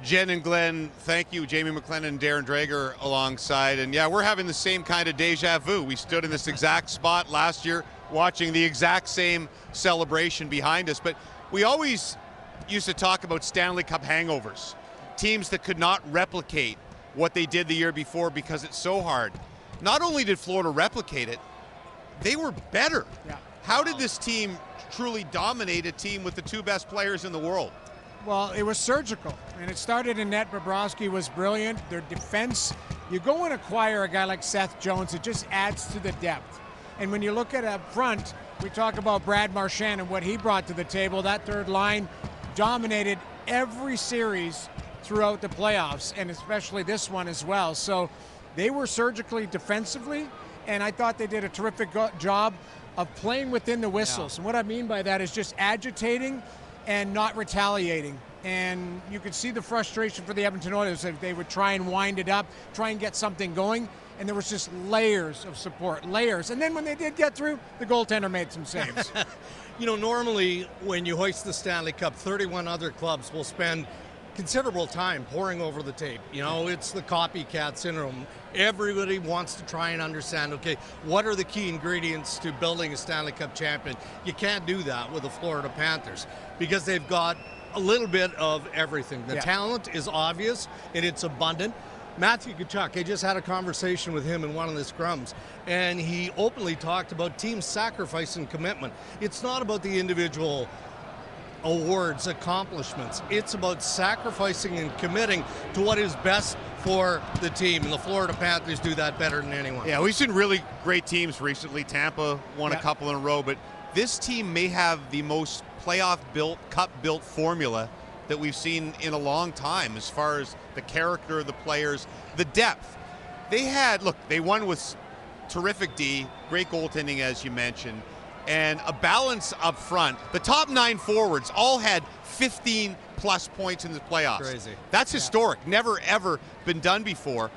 Jen and Glenn, thank you. Jamie McLennan and Darren Drager alongside. And yeah, we're having the same kind of deja vu. We stood in this exact spot last year watching the exact same celebration behind us. But we always used to talk about Stanley Cup hangovers. Teams that could not replicate what they did the year before because it's so hard. Not only did Florida replicate it, they were better. Yeah. How did this team truly dominate a team with the two best players in the world? Well, it was surgical, and it started in net. Bobrovsky was brilliant. Their defense, you go and acquire a guy like Seth Jones, it just adds to the depth. And when you look at up front, we talk about Brad Marchand and what he brought to the table. That third line dominated every series throughout the playoffs, and especially this one as well. So they were surgically defensively, and I thought they did a terrific job of playing within the whistles. And what I mean by that is just agitating and not retaliating. And you could see the frustration for the Edmonton Oilers if they would try and wind it up, try and get something going. And there was just layers of support, layers. And then when they did get through, the goaltender made some saves. You know, normally when you hoist the Stanley Cup, 31 other clubs will spend considerable time poring over the tape. You know, it's the copycat syndrome. Everybody wants to try and understand, okay, what are the key ingredients to building a Stanley Cup champion? You can't do that with the Florida Panthers because they've got a little bit of everything. The talent is obvious and it's abundant. Matthew Tkachuk, I just had a conversation with him in one of the scrums, and he openly talked about team sacrifice and commitment. It's not about the individual awards, accomplishments. It's about sacrificing and committing to what is best for the team, and the Florida Panthers do that better than anyone. Yeah, we've seen really great teams recently. Tampa won a couple in a row, but this team may have the most playoff-built, cup-built formula that we've seen in a long time as far as the character of the players, the depth. They had, look, they won with terrific D, great goaltending as you mentioned, and a balance up front. The top 9 forwards all had 15-plus points in the playoffs. Crazy. That's historic. Never, ever been done before.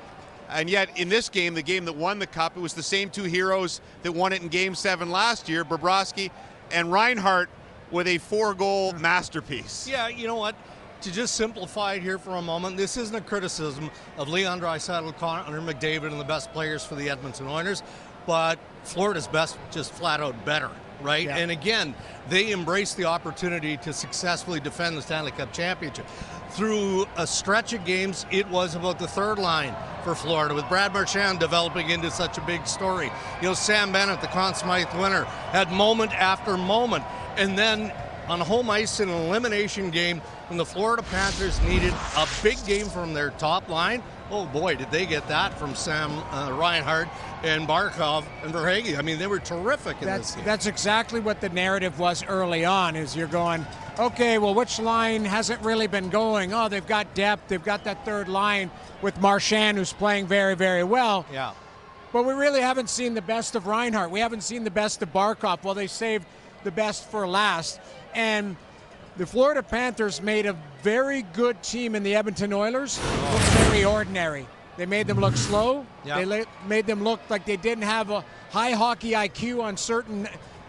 And yet, in this game, the game that won the Cup, it was the same 2 heroes that won it in Game 7 last year, Bobrovsky and Reinhart, with a 4-goal masterpiece. Yeah, you know what? To just simplify it here for a moment, this isn't a criticism of Leon Draisaitl, Connor McDavid, and the best players for the Edmonton Oilers, but Florida's best, just flat out better, right? Yeah. And again, they embraced the opportunity to successfully defend the Stanley Cup championship. Through a stretch of games, it was about the third line for Florida, with Brad Marchand developing into such a big story. You know, Sam Bennett, the Conn Smythe winner, had moment after moment. And then on home ice in an elimination game, when the Florida Panthers needed a big game from their top line, oh boy, did they get that from Sam Reinhart and Barkov and Verhaeghe. I mean, they were terrific in this game. That's exactly what the narrative was early on, is you're going, okay, well, which line hasn't really been going? Oh, they've got depth. They've got that third line with Marchand, who's playing very, very well. Yeah. But we really haven't seen the best of Reinhart. We haven't seen the best of Barkov. Well, they saved the best for last. And the Florida Panthers made a very good team in the Edmonton Oilers look very ordinary. They made them look slow. Yeah. They made them look like they didn't have a high hockey IQ on certain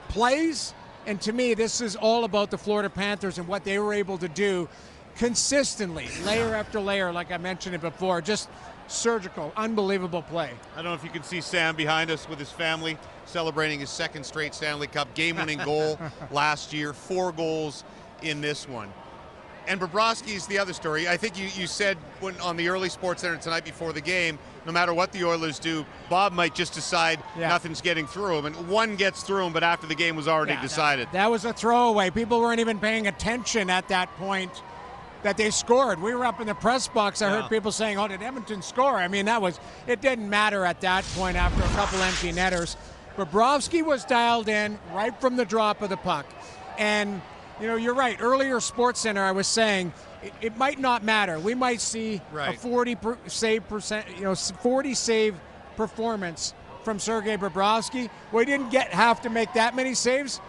plays. And to me, this is all about the Florida Panthers and what they were able to do consistently, layer after layer, like I mentioned it before. Just surgical, unbelievable play. I don't know if you can see Sam behind us with his family celebrating his 2nd straight Stanley Cup game-winning goal last year, 4 goals in this one. And Bobrovsky's the other story. I think you said on the early Sports Center tonight before the game, no matter what the Oilers do, Bob might just decide nothing's getting through him. And one gets through him, but after the game was already decided. That was a throwaway. People weren't even paying attention at that point that they scored. We were up in the press box. I heard people saying, oh, did Edmonton score? I mean, it didn't matter at that point after a couple empty netters. Bobrovsky was dialed in right from the drop of the puck. And, you know, you're right. Earlier, Sports Center, I was saying it might not matter. We might see a 40 save performance from Sergei Bobrovsky. We didn't have to make that many saves.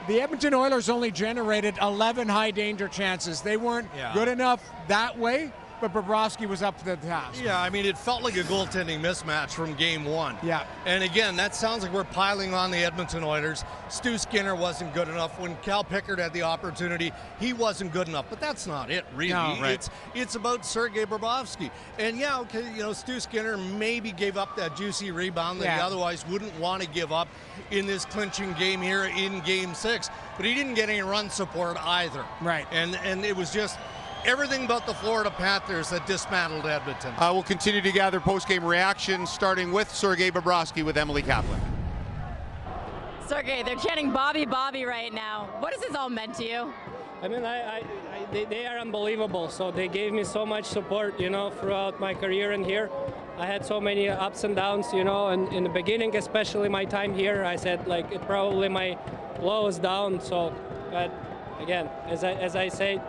The Edmonton Oilers only generated 11 high danger chances. They weren't good enough that way, but Bobrovsky was up to the task. Yeah, I mean, it felt like a goaltending mismatch from game one. Yeah. And again, that sounds like we're piling on the Edmonton Oilers. Stu Skinner wasn't good enough. When Cal Pickard had the opportunity, he wasn't good enough. But that's not it, really. No, right. It's about Sergei Bobrovsky. And yeah, okay, you know, Stu Skinner maybe gave up that juicy rebound that he otherwise wouldn't want to give up in this clinching game here in Game 6. But he didn't get any run support either. Right. And it was just everything about the Florida Panthers that dismantled Edmonton. We'll continue to gather post-game reactions, starting with Sergei Bobrovsky with Emily Kaplan. Sergei, they're chanting Bobby, Bobby right now. What has this all meant to you? I mean, they are unbelievable. So they gave me so much support, you know, throughout my career in here. I had so many ups and downs, you know, and in the beginning, especially my time here, I said, like, it probably my lowest down. So, but again, as I say,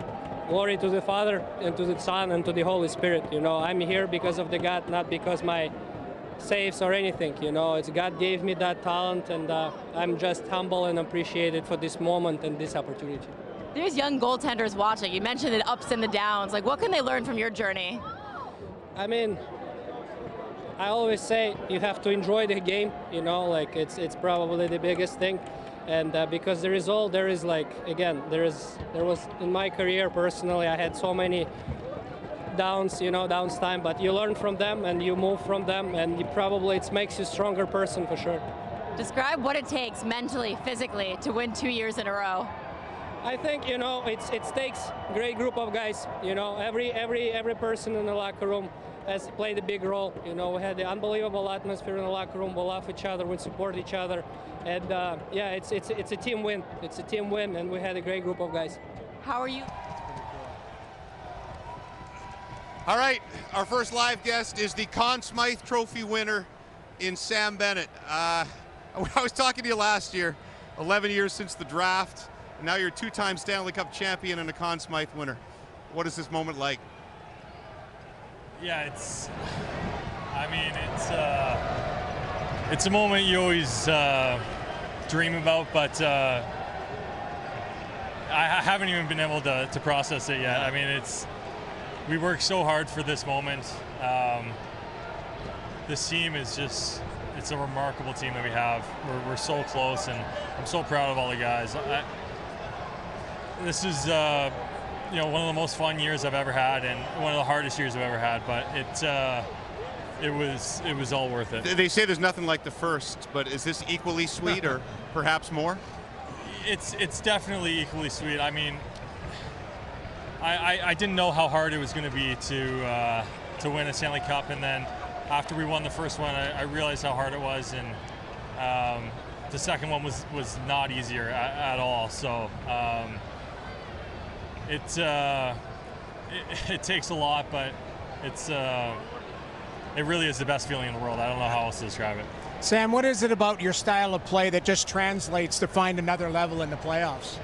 glory to the Father and to the Son and to the Holy Spirit. You know, I'm here because of the God, not because my saves or anything. You know, it's God gave me that talent, and I'm just humble and appreciated for this moment and this opportunity. There's young goaltenders watching. You mentioned the ups and the downs. Like, what can they learn from your journey? I mean, I always say you have to enjoy the game. You know, like it's probably the biggest thing. And because there is like, again, there was in my career personally, I had so many downs, you know, downs time, but you learn from them and you move from them, and it makes you a stronger person for sure. Describe what it takes mentally, physically, to win 2 years in a row. I think, you know, it takes a great group of guys. You know, every person in the locker room has played a big role. You know, we had the unbelievable atmosphere in the locker room. We love each other, we support each other, and yeah, it's a team win. It's a team win, and we had a great group of guys. How are you? All right, our first live guest is the Conn Smythe Trophy winner in Sam Bennett. I was talking to you last year, 11 years since the draft. Now you're a two-time Stanley Cup champion and a Conn Smythe winner. What is this moment like? Yeah, it's a moment you always dream about, but I haven't even been able to process it yet. I mean, we worked so hard for this moment. This team is it's a remarkable team that we have. We're so close, and I'm so proud of all the guys. This is you know, one of the most fun years I've ever had, and one of the hardest years I've ever had. But it was all worth it. They say there's nothing like the first, but is this equally sweet, or perhaps more? It's definitely equally sweet. I mean, I didn't know how hard it was going to be to win a Stanley Cup, and then after we won the first one, I realized how hard it was, and the second one was not easier at all. So. It takes a lot, but it really is the best feeling in the world. I don't know how else to describe it. Sam, what is it about your style of play that just translates to find another level in the playoffs?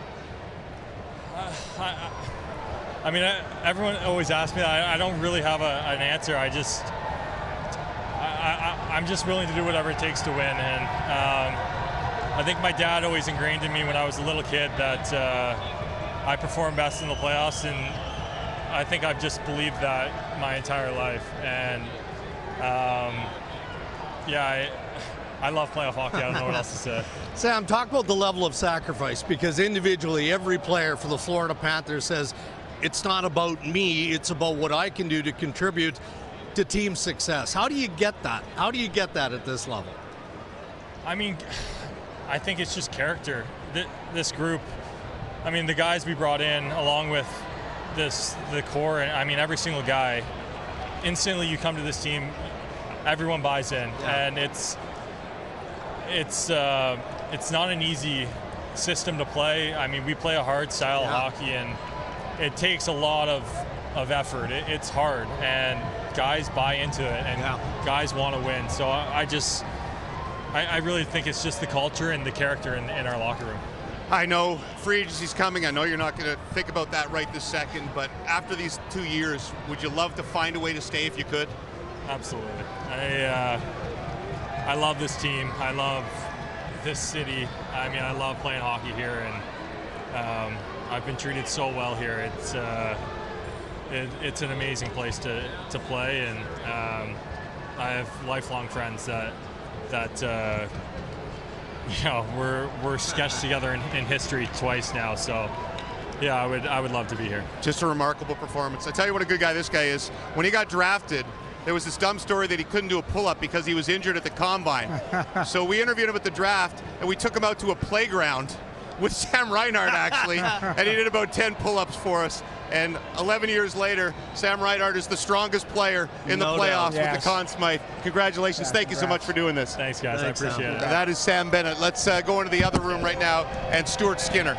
I mean, everyone always asks me that. I don't really have an answer. I'm just willing to do whatever it takes to win. And I think my dad always ingrained in me when I was a little kid that I perform best in the playoffs, and I think I've just believed that my entire life. And yeah, I love playoff hockey. I don't know what else to say. Sam, talk about the level of sacrifice, because individually every player for the Florida Panthers says it's not about me, it's about what I can do to contribute to team success. How do you get that? How do you get that at this level? I mean, I think it's just character. This group, I mean, the guys we brought in, along with the core, and I mean, every single guy, instantly you come to this team, everyone buys in, and it's not an easy system to play. I mean, we play a hard style of hockey, and it takes a lot of effort. It's hard, and guys buy into it, and guys want to win. So I really think it's just the culture and the character in our locker room. I know free agency's coming. I know you're not going to think about that right this second, but after these 2 years, would you love to find a way to stay if you could? Absolutely. I love this team. I love this city. I mean, I love playing hockey here, and I've been treated so well here. it's an amazing place to play, and I have lifelong friends that we're sketched together in history twice now. So yeah, I would love to be here. Just a remarkable performance. I tell you what a good guy this guy is. When he got drafted, there was this dumb story that he couldn't do a pull-up because he was injured at the combine. So we interviewed him at the draft, and we took him out to a playground with Sam Reinhart, actually, and he did about 10 pull-ups for us. And 11 years later, Sam Reinhart is the strongest player in the playoffs with the Conn Smythe. Congratulations. Thank you so much for doing this. Thanks, guys. I appreciate it. That is Sam Bennett. Let's go into the other room right now, and Stuart Skinner.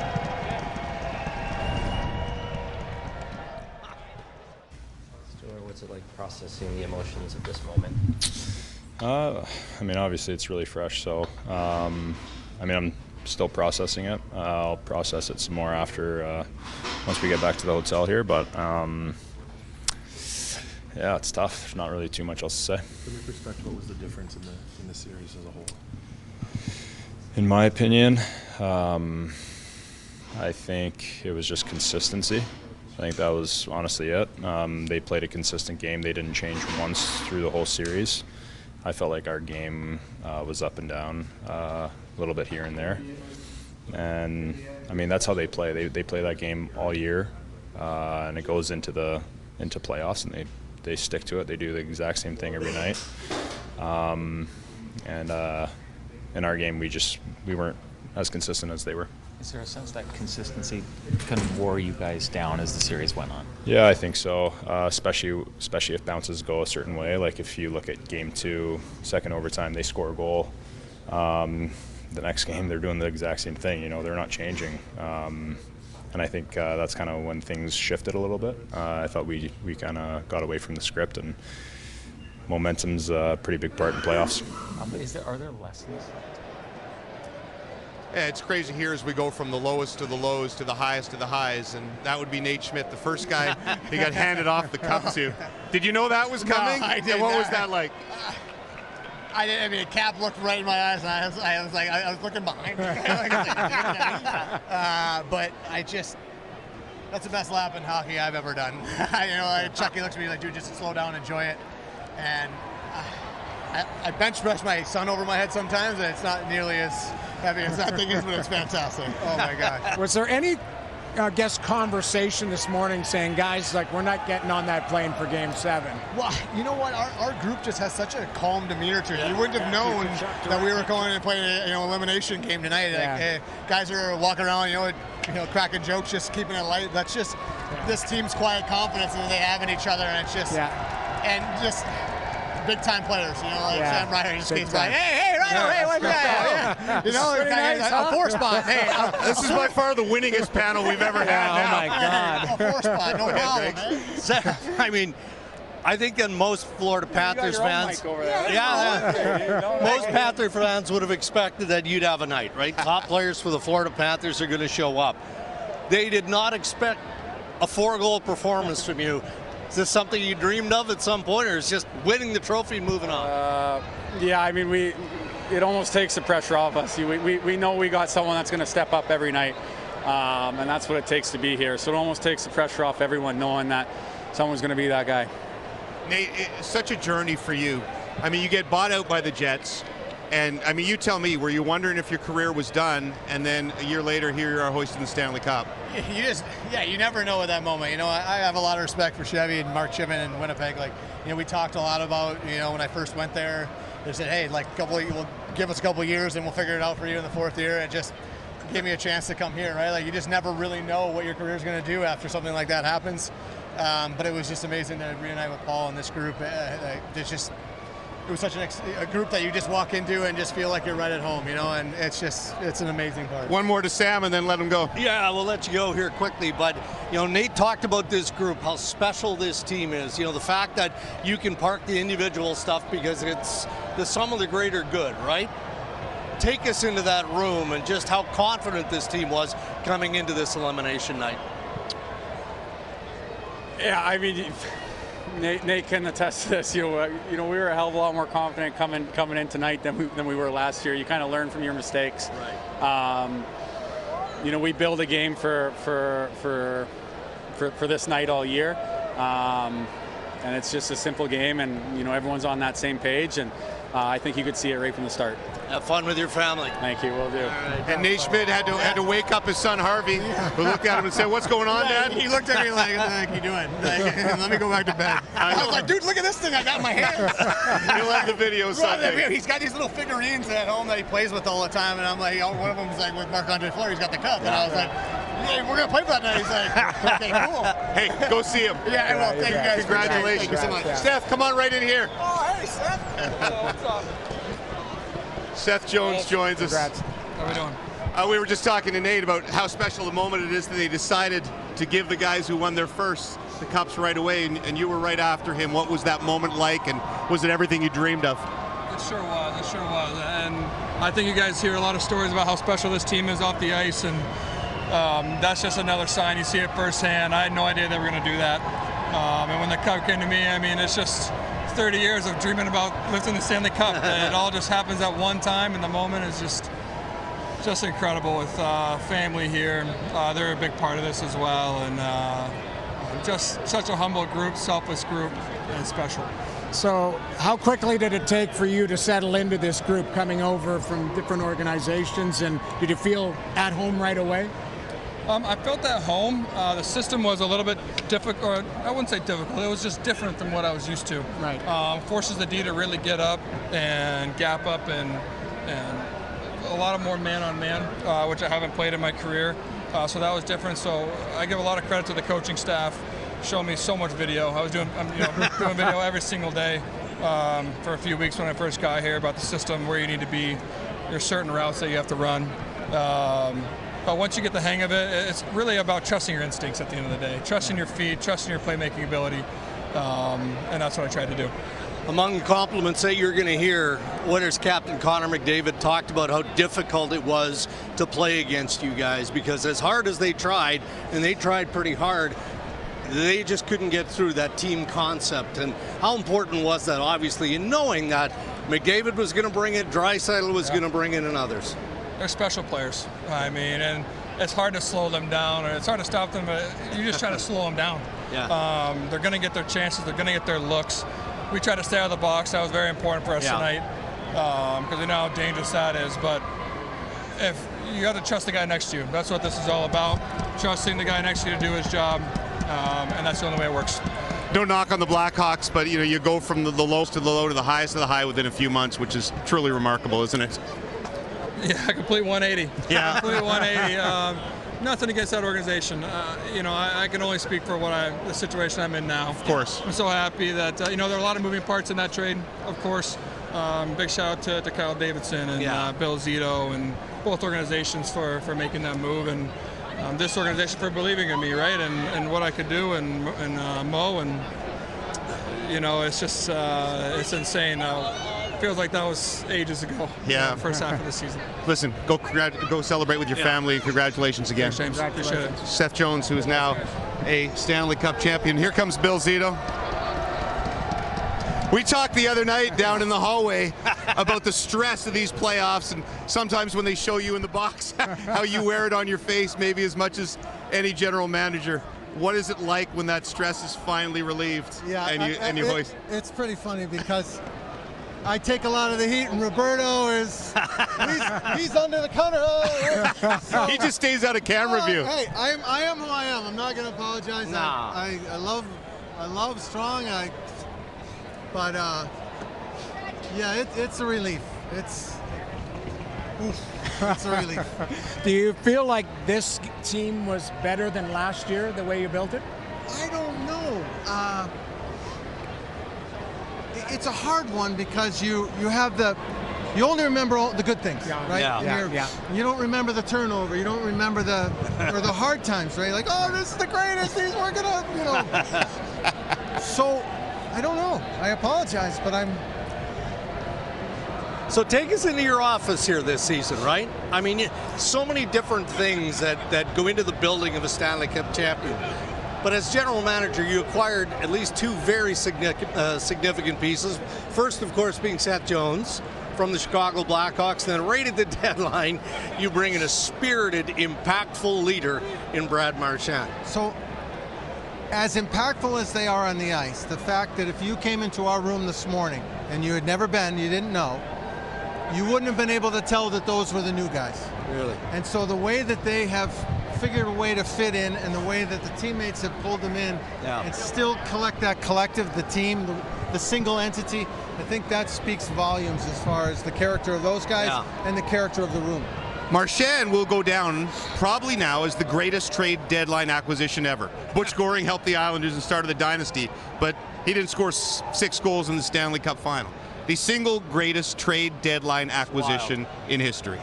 What's it like processing the emotions of this moment? I mean, obviously it's really fresh, so I'm still processing it. I'll process it some more after once we get back to the hotel here, but yeah, it's tough. There's not really too much else to say. From your perspective, what was the difference in the series as a whole? In my opinion, I think it was just consistency. I think that was honestly it. They played a consistent game. They didn't change once through the whole series. I felt like our game was up and down a little bit here and there. And, I mean, that's how they play. They play that game all year, and it goes into playoffs, and they stick to it. They do the exact same thing every night. And in our game, we weren't as consistent as they were. Is there a sense that consistency kind of wore you guys down as the series went on? Yeah, I think so, especially if bounces go a certain way. Like if you look at Game 2, second overtime, they score a goal. The next game, they're doing the exact same thing. You know, they're not changing. And I think that's kind of when things shifted a little bit. I thought we kind of got away from the script, and momentum's a pretty big part in playoffs. Are there lessons? Yeah, it's crazy here as we go from the lowest to the lows to the highest to the highs, and that would be Nate Schmidt, the first guy he got handed off the cup to. Did you know that was coming? No, I did. And what was that like? I didn't. I mean, a cap looked right in my eyes, and I was looking behind me. But that's the best lap in hockey I've ever done. Chucky looks at me like, dude, just slow down, enjoy it. And I bench press my son over my head sometimes, and it's not nearly as heavy as that thing is, but it's fantastic. Oh my gosh. Was there any, conversation this morning saying, guys, like, we're not getting on that plane for Game 7? Well, you know what? Our group just has such a calm demeanor to it. You wouldn't have known that we were going and playing an elimination game tonight. Like, guys are walking around, cracking jokes, just keeping it light. That's just this team's quiet confidence that they have in each other, and it's just and just big-time players, Sam Reinhart just skates by. Hey, what's that? A 4-spot. Hey, this is by far the winningest panel we've ever had. Oh my God. A 4-spot, no problem. I mean, I think that most Florida Panthers fans, most Panther fans would have expected that you'd have a night, right? Top players for the Florida Panthers are going to show up. They did not expect a 4-goal performance from you. Is this something you dreamed of at some point, or is just winning the trophy and moving on? Yeah, I mean, it almost takes the pressure off us. We know we got someone that's going to step up every night, and that's what it takes to be here. So it almost takes the pressure off everyone knowing that someone's going to be that guy. Nate, it's such a journey for you. I mean, you get bought out by the Jets, and I mean, you tell me, were you wondering if your career was done, and then a year later, here you are hoisting the Stanley Cup? You never know at that moment. I have a lot of respect for Chevy and Mark Chivin and Winnipeg. We talked a lot about, when I first went there, they said, hey, we'll give us a couple of years and we'll figure it out for you in the 4th year. It just gave me a chance to come here, right? You just never really know what your career is going to do after something like that happens. But it was just amazing to reunite with Paul and this group. It was such a group that you just walk into and just feel like you're right at home, and it's an amazing part. One more to Sam and then let him go. Yeah, we'll let you go here quickly, but Nate talked about this group, how special this team is. The fact that you can park the individual stuff because it's the sum of the greater good, right? Take us into that room and just how confident this team was coming into this elimination night. Yeah, I mean, Nate can attest to this. We were a hell of a lot more confident coming in tonight than we were last year. You kind of learn from your mistakes. Right. We build a game for this night all year, And it's just a simple game, and everyone's on that same page, and I think you could see it right from the start. Have fun with your family. Thank you, will do. And Nate Schmidt had to wake up his son Harvey, who looked at him and said, "What's going on, Dad?" He looked at me like you doing? Let me go back to bed. I was like, dude, look at this thing I got in my hands. You'll have the video Sunday. He's got these little figurines at home that he plays with all the time, and I'm like, one of them's like with Marc-Andre Fleury. He's got the cup, and I was like, "Hey, we're gonna play for that night." He's like, "Okay, cool." Hey, go see him. Yeah, well, thank you guys. Congratulations. Thank you so much. Seth, come on right in here. Oh, hey, Seth. What's up? Seth Jones joins us. Congrats. How are we doing? We were just talking to Nate about how special a moment it is that they decided to give the guys who won their first the cups right away, and you were right after him. What was that moment like, and was it everything you dreamed of? It sure was. It sure was. And I think you guys hear a lot of stories about how special this team is off the ice, and that's just another sign. You see it firsthand. I had no idea they were going to do that. And when the cup came to me, I mean, it's just 30 years of dreaming about lifting the Stanley Cup. It all just happens at one time, and the moment is just incredible with family here. They're a big part of this as well, and just such a humble group, selfless group, and special. So how quickly did it take for you to settle into this group coming over from different organizations, and did you feel at home right away? I felt at home. The system was a little bit difficult, or I wouldn't say difficult, it was just different than what I was used to. Right. Forces the D to really get up and gap up and a lot of more man-on-man, which I haven't played in my career. So that was different. So I give a lot of credit to the coaching staff, showing me so much video. I'm doing video every single day for a few weeks when I first got here about the system, where you need to be, there's certain routes that you have to run. But once you get the hang of it, it's really about trusting your instincts at the end of the day, trusting your feet, trusting your playmaking ability, and that's what I tried to do. Among the compliments that you're going to hear, Winners captain Connor McDavid talked about how difficult it was to play against you guys, because as hard as they tried, and they tried pretty hard, they just couldn't get through that team concept. And how important was that, obviously, in knowing that McDavid was going to bring it, Draisaitl was going to bring it, and others? They're special players. I mean, and it's hard to slow them down, or it's hard to stop them, but you just try to slow them down. Yeah. They're going to get their chances. They're going to get their looks. We try to stay out of the box. That was very important for us tonight, because we know how dangerous that is. But if you got to trust the guy next to you, that's what this is all about. Trusting the guy next to you to do his job, and that's the only way it works. No knock on the Blackhawks, but you go from the lowest to the low to the highest of the high within a few months, which is truly remarkable, isn't it? Yeah, complete 180. Yeah, complete 180. Nothing against that organization. I can only speak for the situation I'm in now. Of course. I'm so happy that there are a lot of moving parts in that trade. Of course, big shout out to Kyle Davidson and Bill Zito and both organizations for making that move, and this organization for believing in me, right, and what I could do, and Mo, and it's just it's insane. Feels like that was ages ago. Yeah. First half of the season. Listen, go celebrate with your family. Congratulations again. Thanks, James. Appreciate it. Seth Jones, who is now a Stanley Cup champion. Here comes Bill Zito. We talked the other night down in the hallway about the stress of these playoffs, and sometimes when they show you in the box, how you wear it on your face, maybe as much as any general manager. What is it like when that stress is finally relieved? Yeah, and you hoist? It's pretty funny because I take a lot of the heat, and Roberto is he's under the counter. So, he just stays out of camera view. Hey, I am who I am. I'm not going to apologize. No. I love Strong. But it's a relief. It's a relief. Do you feel like this team was better than last year, the way you built it? I don't know. It's a hard one because you only remember all the good things, right? Yeah. You don't remember the turnover. You don't remember the hard times, right? Like, oh, this is the greatest. We're gonna, So, I don't know. I apologize, but I'm. So take us into your office here this season, right? I mean, so many different things that go into the building of a Stanley Cup champion. But as general manager, you acquired at least two very significant pieces. First, of course, being Seth Jones from the Chicago Blackhawks. Then right at the deadline, you bring in a spirited, impactful leader in Brad Marchand. So as impactful as they are on the ice, the fact that if you came into our room this morning and you had never been, you didn't know, you wouldn't have been able to tell that those were the new guys. Really? And so the way that they have figured a way to fit in and the way that the teammates have pulled them in and still collect that collective, the team, the single entity, I think that speaks volumes as far as the character of those guys and the character of the room. Marchand will go down probably now as the greatest trade deadline acquisition ever. Butch Goring helped the Islanders and started the dynasty, but he didn't score 6 goals in the Stanley Cup final. The single greatest trade deadline acquisition in history.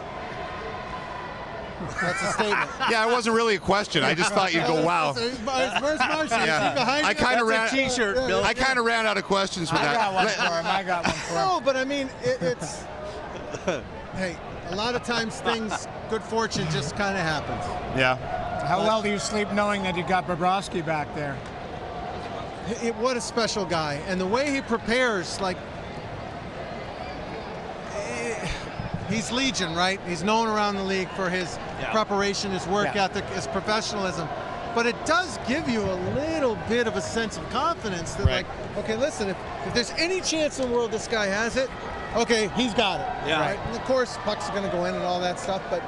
That's a statement. Yeah, it wasn't really a question. I just thought you'd go, wow. Where's Marchand? I kind of ran. T-shirt, Bill. I kind of ran out of questions with that. I got one for him. No, but I mean, it's hey, a lot of times good fortune just kind of happens. Yeah. How well do you sleep knowing that you got Bobrovsky back there? What a special guy. And the way he prepares, like, he's Legion, right? He's known around the league for his preparation, his work ethic, his professionalism. But it does give you a little bit of a sense of confidence that, like, okay, listen, if there's any chance in the world this guy has it, okay, he's got it. Yeah. Right? And of course, pucks are going to go in and all that stuff, but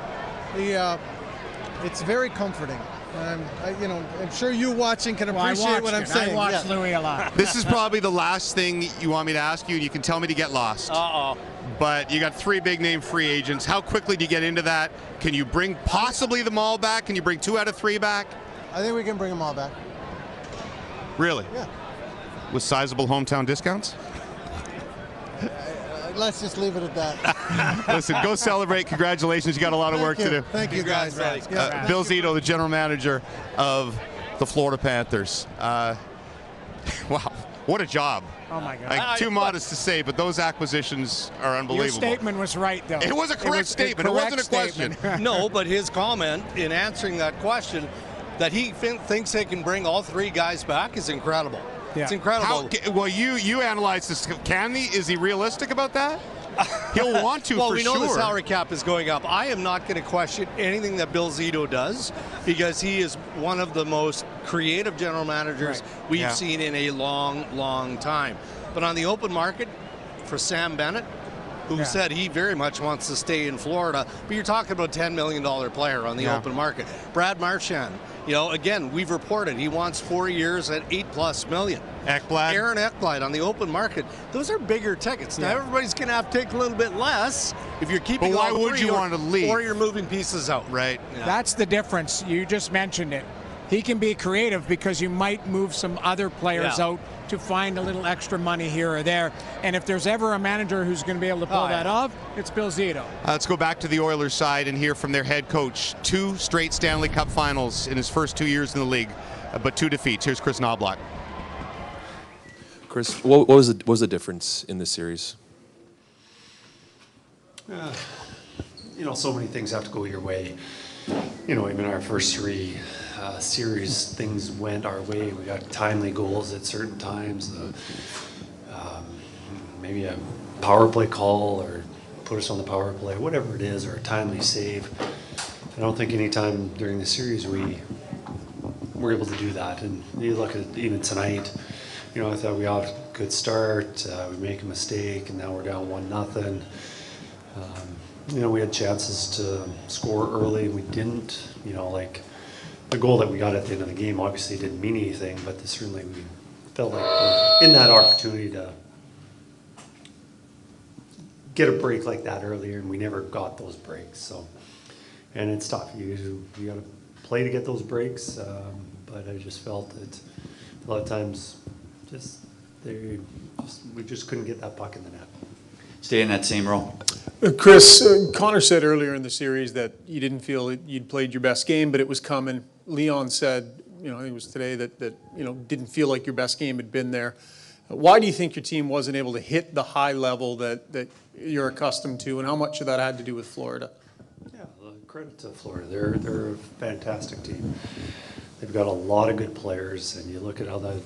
it's very comforting. I'm sure you watching can appreciate what I'm saying. I watch Louis a lot. This is probably the last thing you want me to ask you, and you can tell me to get lost. Uh-oh. But you got 3 big name free agents. How quickly do you get into that? Can you bring possibly them all back? Can you bring 2 out of 3 back? I think we can bring them all back. Really? Yeah. With sizable hometown discounts? Let's just leave it at that. Listen, go celebrate. Congratulations. You got a lot of work to do. Thank you, guys. Bill Zito, the general manager of the Florida Panthers. Wow, what a job. Oh, my God. Like, too modest to say, but those acquisitions are unbelievable. Your statement was right, though. It was a correct statement. It wasn't a question. No, but his comment in answering that question that he thinks they can bring all 3 guys back is incredible. Yeah. It's incredible. Well, you analyzed this. Can he? Is he realistic about that? He'll want to, well, for sure. Well, we know the salary cap is going up. I am not going to question anything that Bill Zito does because he is one of the most creative general managers we've seen in a long, long time. But on the open market, for Sam Bennett, who said he very much wants to stay in Florida, but you're talking about a $10 million player on the open market. Brad Marchand, again, we've reported he wants 4 years at $8+ million. Ekblad. Aaron Ekblad on the open market. Those are bigger tickets. Now everybody's going to have to take a little bit less if you're keeping But why all would 3 you want to leave? Or you're moving pieces out. Right. Yeah. That's the difference. You just mentioned it. He can be creative because you might move some other players out to find a little extra money here or there. And if there's ever a manager who's going to be able to pull that off, it's Bill Zito. Let's go back to the Oilers side and hear from their head coach. 2 straight Stanley Cup finals in his first 2 years in the league, but 2 defeats. Here's Kris Knoblauch. Kris, what was the difference in this series? So many things have to go your way. Even our first 3 series, things went our way. We got timely goals at certain times. Maybe a power play call or put us on the power play, whatever it is, or a timely save. I don't think any time during the series we were able to do that. And you look at even tonight, I thought we had a good start. We make a mistake, and now we're down 1-0. We had chances to score early. We didn't. Like the goal that we got at the end of the game obviously didn't mean anything, but certainly we felt like we're in that opportunity to get a break like that earlier, and we never got those breaks. So, and it's tough. You got to play to get those breaks, but I just felt that a lot of times we just couldn't get that puck in the net. Stay in that same role. Kris, Connor said earlier in the series that you didn't feel you'd played your best game, but it was coming. Leon said, I think it was today that didn't feel like your best game had been there. Why do you think your team wasn't able to hit the high level that you're accustomed to, and how much of that had to do with Florida? Yeah, credit to Florida. They're a fantastic team. They've got a lot of good players, and you look at how the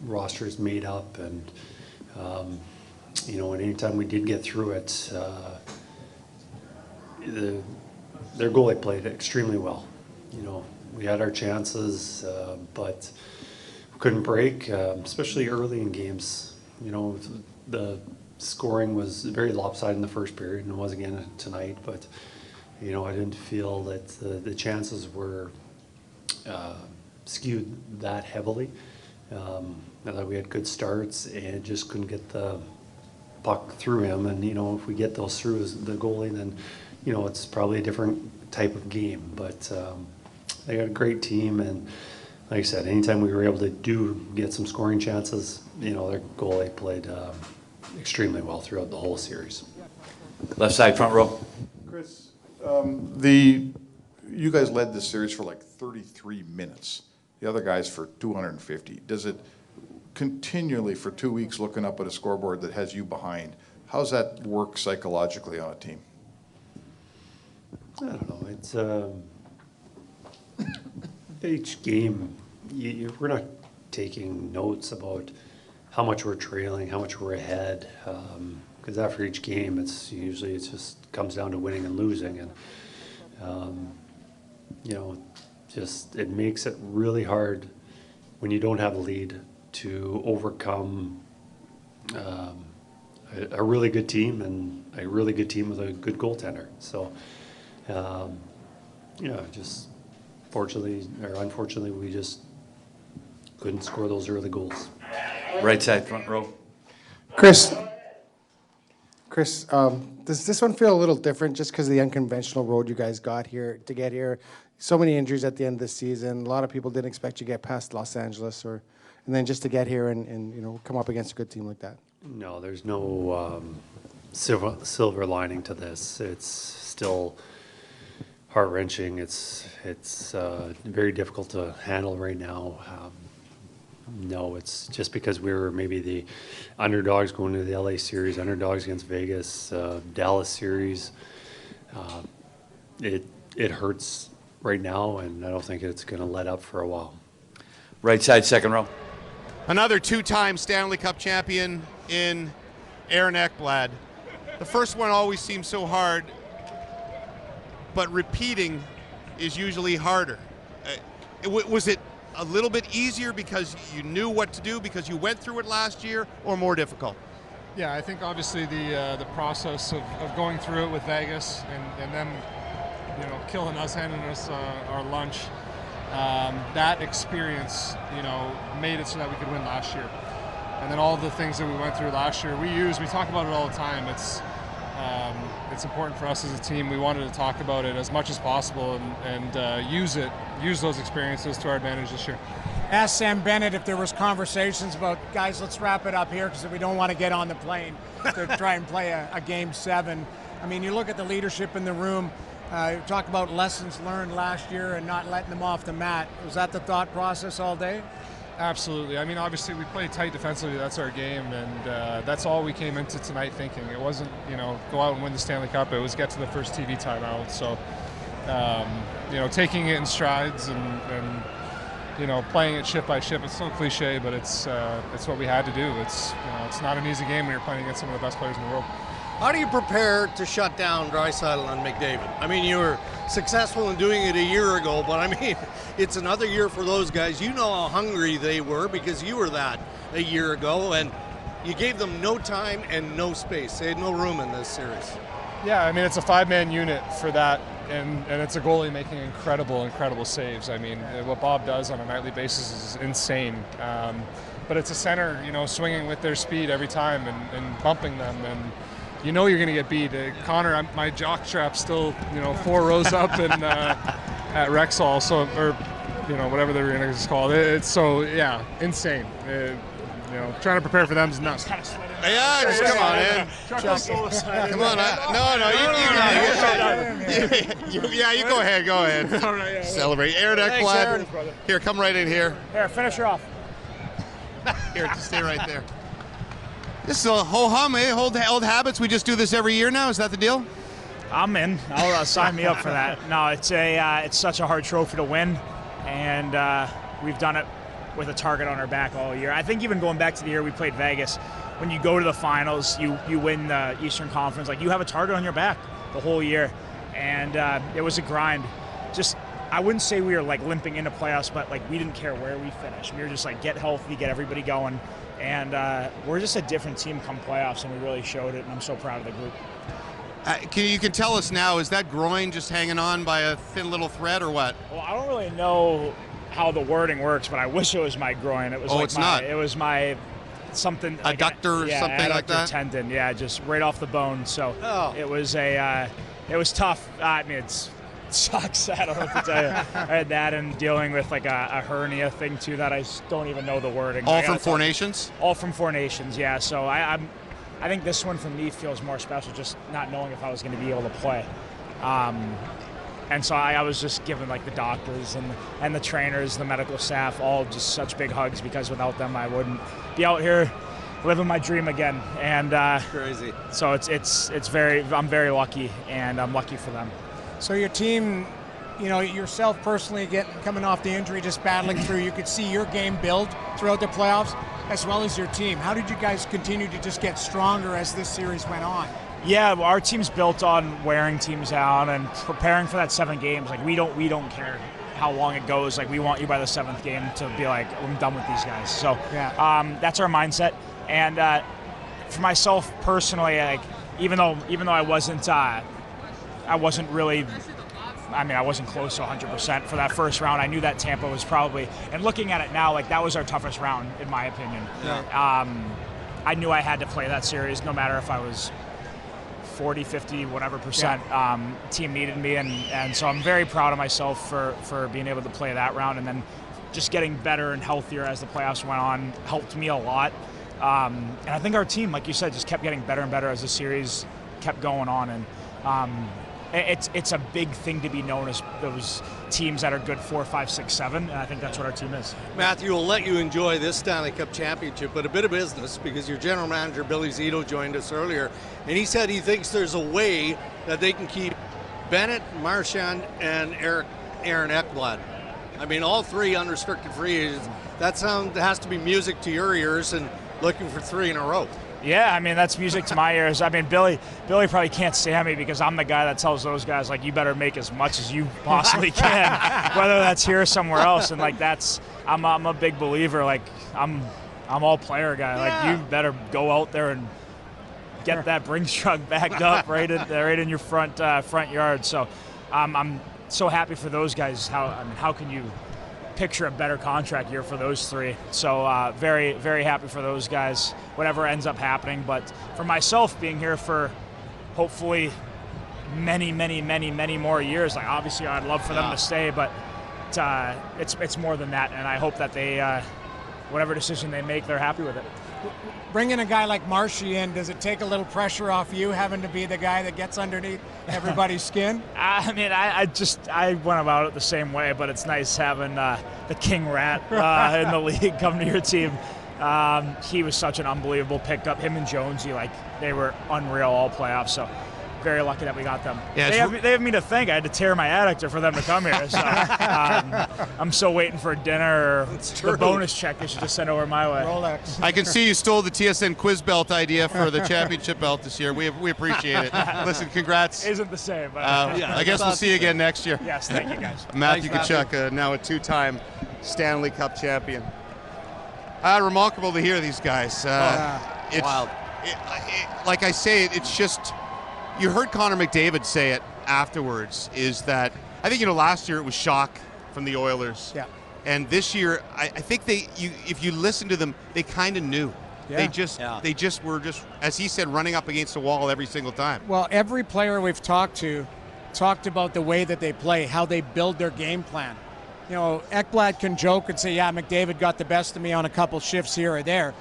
roster is made up, and and anytime we did get through it, their goalie played extremely well. We had our chances, but couldn't break, especially early in games. You know, the scoring was very lopsided in the first period, and it was again tonight. But you know, I didn't feel that the chances were skewed that heavily. I thought we had good starts and just couldn't get the puck through him. And you know, if we get those through as the goalie, then you know it's probably a different type of game. But they got a great team, and like I said, anytime we were able to get some scoring chances, you know, their goalie played extremely well throughout the whole series. Left side, front row. Kris, you guys led this series for like 33 minutes. The other guys for 250. Does it continually for 2 weeks looking up at a scoreboard that has you behind? How's that work psychologically on a team? I don't know. It's each game, we're not taking notes about how much we're trailing, how much we're ahead, because after each game, it just comes down to winning and losing, and you know, just it makes it really hard when you don't have a lead to overcome a really good team and a really good team with a good goaltender. So, just fortunately or unfortunately, we just couldn't score those early goals. Right side, front row. Kris, does this one feel a little different just because of the unconventional road you guys got here to get here? So many injuries at the end of the season. A lot of people didn't expect you to get past Los Angeles, and then just to get here and you know, come up against a good team like that. No, there's no silver lining to this. It's still heart-wrenching. It's very difficult to handle right now. No, it's just because we were maybe the underdogs going to the LA series, underdogs against Vegas, Dallas series. It hurts right now, and I don't think it's going to let up for a while. Right side, second row. Another two-time Stanley Cup champion in Aaron Ekblad. The first one always seems so hard, but repeating is usually harder. Was it a little bit easier because you knew what to do because you went through it last year, or more difficult? Yeah, I think obviously the process of going through it with Vegas and them, you know, killing us, handing us our lunch, that experience, you know, made it so that we could win last year. And then all the things that we went through last year, we talk about it all the time. It's important for us as a team. We wanted to talk about it as much as possible and use those experiences to our advantage this year. Ask Sam Bennett if there was conversations about, guys, let's wrap it up here because we don't want to get on the plane to try and play a Game 7. I mean, you look at the leadership in the room. Talk about lessons learned last year and not letting them off the mat. Was that the thought process all day? Absolutely. I mean, obviously we play tight defensively. That's our game, and that's all we came into tonight thinking. It wasn't, you know, go out and win the Stanley Cup. It was get to the first TV timeout. So, you know, taking it in strides and you know, playing it ship by ship. It's so cliche, but it's what we had to do. It's not an easy game when you're playing against some of the best players in the world. How do you prepare to shut down Draisaitl and McDavid? I mean, you were successful in doing it a year ago, but I mean, it's another year for those guys. You know how hungry they were because you were that a year ago, and you gave them no time and no space. They had no room in this series. Yeah, I mean, it's a five-man unit for that, and it's a goalie making incredible saves. I mean, what Bob does on a nightly basis is insane. But it's a center, you know, swinging with their speed every time and bumping them, and you know you're going to get beat. Connor, my jock strap's still, you know, 4 rows up and at Rexall, so, or, you know, whatever the arena is called. It's so, yeah, insane. You know, trying to prepare for them is nuts. Yeah, just come on in. Come on, you go ahead. Celebrate. Aaron Ekblad. Here, come right in here. Here, finish her off. Here, just stay right there. This is a ho-hum, eh? Old habits. We just do this every year now. Is that the deal? I'm in. I'll sign me up for that. No, it's such a hard trophy to win, and we've done it with a target on our back all year. I think even going back to the year we played Vegas, when you go to the finals, you win the Eastern Conference, like you have a target on your back the whole year, and it was a grind. I wouldn't say we were like limping into playoffs, but like we didn't care where we finished. We were just like get healthy, get everybody going, and we're just a different team come playoffs, and we really showed it. And I'm so proud of the group. You can tell us now, is that groin just hanging on by a thin little thread or what? Well, I don't really know how the wording works, but I wish it was my groin. It was it's not. It was my something adductor or something like that. Tendon, yeah, just right off the bone. So it was it was tough. I mean, it sucks. I don't know what to tell you. I had that and dealing with like a hernia thing too that I don't even know the wording. All from Four Nations? All from Four Nations, yeah. So I think this one for me feels more special, just not knowing if I was going to be able to play. And so I was just giving like the doctors and the trainers, the medical staff, all just such big hugs, because without them I wouldn't be out here living my dream again. And crazy. So I'm very lucky, and I'm lucky for them. So your team, yourself personally coming off the injury, just battling through, you could see your game build throughout the playoffs as well as your team. How did you guys continue to just get stronger as this series went on? Yeah, our team's built on wearing teams out and preparing for that 7 games. Like we don't care how long it goes. Like we want you by the 7th game to be like, I'm done with these guys. So that's our mindset. And for myself personally, like even though I wasn't really. I mean, I wasn't close to 100% for that first round. I knew that Tampa was probably, and looking at it now, like that was our toughest round in my opinion. Yeah. I knew I had to play that series no matter if I was 40, 50, whatever percent. Yeah. Team needed me, and so I'm very proud of myself for being able to play that round, and then just getting better and healthier as the playoffs went on helped me a lot. And I think our team, like you said, just kept getting better and better as the series kept going on, and it's a big thing to be known as those teams that are good 4, 5, 6, 7, and I think that's what our team is. Matthew, we'll let you enjoy this Stanley Cup championship, but a bit of business, because your general manager, Billy Zito, joined us earlier, and he said he thinks there's a way that they can keep Bennett, Marchand, and Aaron Ekblad. I mean, all 3 unrestricted free agents. That has to be music to your ears, and looking for 3 in a row. Yeah, I mean, that's music to my ears. I mean, Billy probably can't stand me because I'm the guy that tells those guys, like, you better make as much as you possibly can, whether that's here or somewhere else. And, like, I'm a big believer. Like, I'm all player guy. Like, you better go out there and get that Brinks truck backed up right in your front yard. So I'm so happy for those guys. How can you picture a better contract year for those 3? So very, very happy for those guys, whatever ends up happening. But for myself, being here for hopefully many, many, many, many more years, like obviously I'd love for them to stay, but it's more than that, and I hope that they whatever decision they make, they're happy with it. Bringing a guy like Marshy in, does it take a little pressure off you having to be the guy that gets underneath everybody's skin? I mean, I went about it the same way, but it's nice having the king rat in the league come to your team. He was such an unbelievable pickup. Him and Jonesy, like, they were unreal all playoffs, so very lucky that we got them. Yeah, they have me to thank. I had to tear my adductor for them to come here. So I'm still waiting for dinner or the bonus check they should just send over my way. Rolex. I can see you stole the TSN quiz belt idea for the championship belt this year. We appreciate it. Listen, congrats. Isn't the same. But I guess we'll see you again next year. Yes, thank you guys. Matthew Tkachuk, now a 2-time Stanley Cup champion. Remarkable to hear these guys. It's wild. Like I say, it's just. You heard Connor McDavid say it afterwards, is that I think, last year it was shock from the Oilers. Yeah. And this year, I think if you listen to them, they kind of knew. Yeah. They just were, as he said, running up against the wall every single time. Well, every player we've talked about the way that they play, how they build their game plan. Ekblad can joke and say, yeah, McDavid got the best of me on a couple shifts here or there.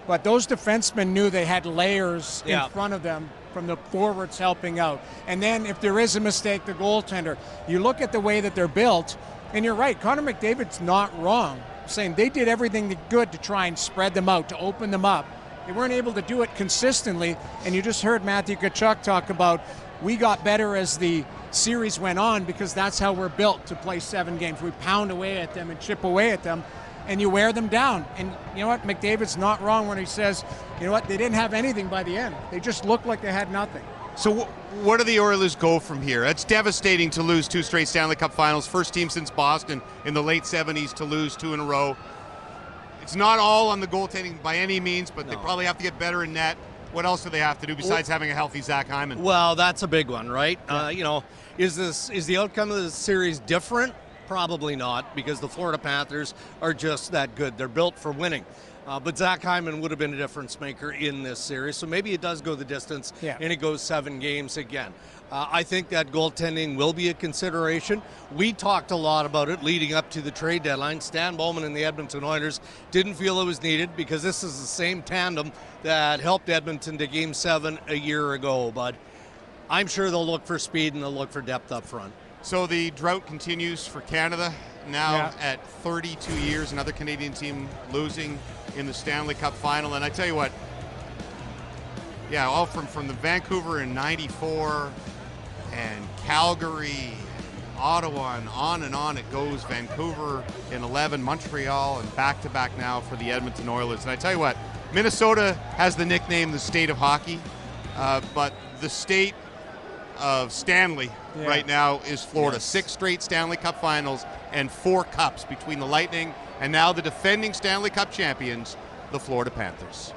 But those defensemen knew they had layers in front of them from the forwards helping out. And then if there is a mistake, the goaltender. You look at the way that they're built, and you're right, Connor McDavid's not wrong, saying they did everything good to try and spread them out, to open them up. They weren't able to do it consistently, and you just heard Matthew Tkachuk talk about we got better as the series went on because that's how we're built to play 7 games. We pound away at them and chip away at them, and you wear them down. And you know what? McDavid's not wrong when he says, you know what? They didn't have anything by the end. They just looked like they had nothing. So what do the Oilers go from here? It's devastating to lose 2 straight Stanley Cup Finals. First team since Boston in the late 70s to lose 2 in a row. It's not all on the goaltending by any means, but they probably have to get better in net. What else do they have to do besides having a healthy Zach Hyman? Well, that's a big one, right? You know, is the outcome of the series different? Probably not, because the Florida Panthers are just that good. They're built for winning. But Zach Hyman would have been a difference maker in this series, so maybe it does go the distance, and it goes 7 games again. I think that goaltending will be a consideration. We talked a lot about it leading up to the trade deadline. Stan Bowman and the Edmonton Oilers didn't feel it was needed because this is the same tandem that helped Edmonton to Game 7 a year ago. But I'm sure they'll look for speed and they'll look for depth up front. So the drought continues for Canada now at 32 years. Another Canadian team losing in the Stanley Cup final. And I tell you what, all from the Vancouver in '94 and Calgary, Ottawa, and on it goes. Vancouver in 11, Montreal, and back-to-back now for the Edmonton Oilers. And I tell you what, Minnesota has the nickname the state of hockey, but the state of Stanley right now is Florida. 6 straight Stanley Cup finals and 4 cups between the Lightning and now the defending Stanley Cup champions, the Florida Panthers.